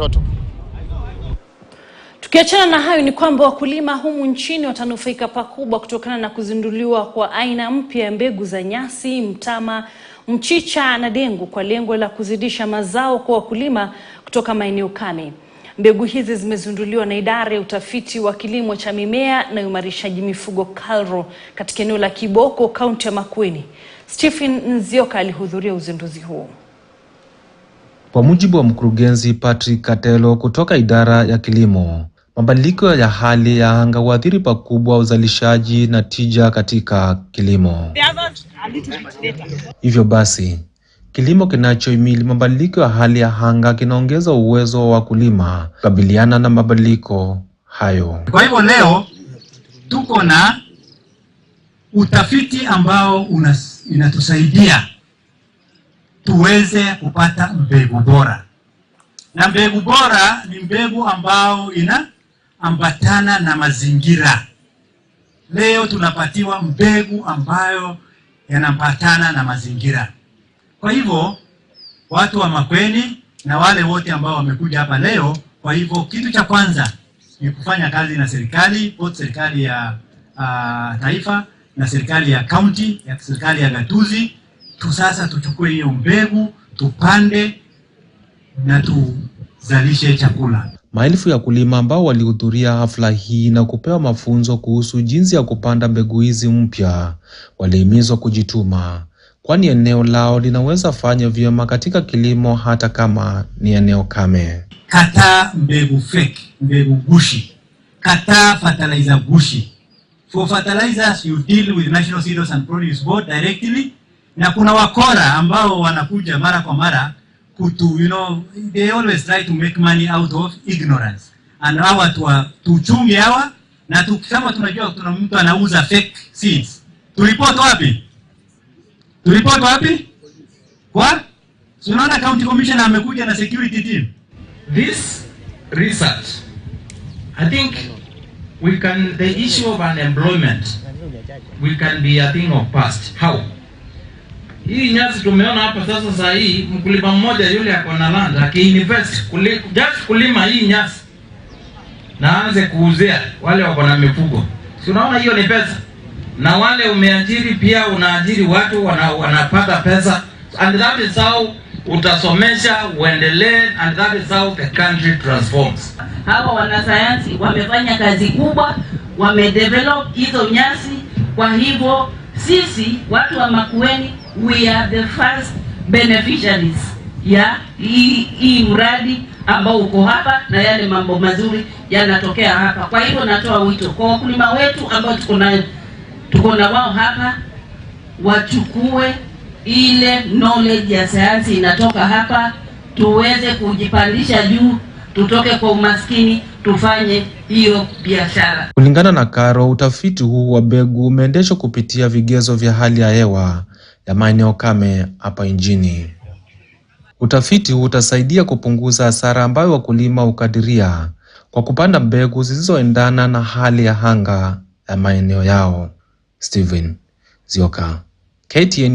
watoto. Tukiachana na hayo ni kwamba wakulima humu nchini watanufaika pakubwa kutokana na kuzinduliwa kwa aina mpya ya mbegu za nyasi, mtama, mchicha na dengu kwa lengo la kuzidisha mazao kwa wakulima kutoka maeneo kame. Mbegu hizi zimezinduliwa na idara ya utafiti wa kilimo cha mimea na uimarishaji mifugo KALRO katika eneo la Kiboko, kaunti ya Makueni. Stephen Nzioka alihudhuria uzinduzi huo. Kwa mujibu wa mkurugenzi Patrick Katelo kutoka idara ya kilimo, mabadiliko ya hali ya anga huathiri pakubwa uzalishaji na tija katika kilimo. Hivyo basi, kilimo kinachohimili mabadiliko ya hali ya anga kinaongeza uwezo wa wakulima kukabiliana na mabadiliko hayo. Kwa hivyo leo tuko na utafiti ambao inatusaidia tuweze kupata mbegu bora. Na mbegu bora ni mbegu ambao inaambatana na mazingira. Leo tunapatiwa mbegu ambayo yanaambatana na mazingira. Kwa hivyo watu wa Makueni na wale wote ambao wamekuja hapa leo, kwa hivyo kitu cha kwanza ni kufanya kazi na serikali, both serikali ya taifa na serikali ya county, ya serikali ya gatuzi. Sasa tuchukue hiyo mbegu, tupande na tuzalishe chakula. Maelfu ya kulima ambao walihudhuria hafla hii na kupewa mafunzo kuhusu jinsi ya kupanda mbegu hizi mpya walihimizwa kujituma, kwani eneo lao linaweza fanya vyema katika kilimo hata kama ni eneo kame. Kataa mbegu fake, mbegu gushi. Kataa fertilizer gushi. For fertilizers you deal with National Cereals and Produce Board directly. Na kuna wakora ambao wanakuja mara kwa mara kutu, they always try to make money out of ignorance. And hawa tuchunge hawa, na kama tunajua kuna mtu anauza fake seeds. Tulipot wapi? Kwa? Unaona county commissioner amekuja na security team. This research, I think the issue of unemployment, we can be a thing of past. How? Hii nyasi tumeona hapa sasa saa hii, mkulima mmoja yule ako na land akiinvest just kulima hii nyasi na aanze kuuzia wale wako na mifugo. Si unaona hiyo ni pesa? Na wale umeajiri pia unaajiri watu wanapata pesa, and that is how utasomesha uendelee, and that is how the country transforms. Hawa wanasayansi wamefanya kazi kubwa, wamedevelop hizo nyasi. Kwa hivyo sisi watu wa Makueni, we are the first beneficiaries ya hii mradi ambao uko hapa, na yale mambo mazuri yanatokea hapa. Kwa hivyo natoa wito kwa wakulima wetu ambao tuko na wao hapa, wachukue ile knowledge ya sayansi inatoka hapa, tuweze kujipandisha juu, tutoke kwa umaskini, tufanye hiyo biashara. Kulingana na KALRO, utafiti huu wa mbegu umeendeshwa kupitia vigezo vya hali ya hewa ya maeneo kame hapa nchini. Utafiti huu utasaidia kupunguza hasara ambayo wakulima hukadiria kwa kupanda mbegu zisizoendana na hali ya anga ya maeneo yao. Stephen Nzioka, KTN.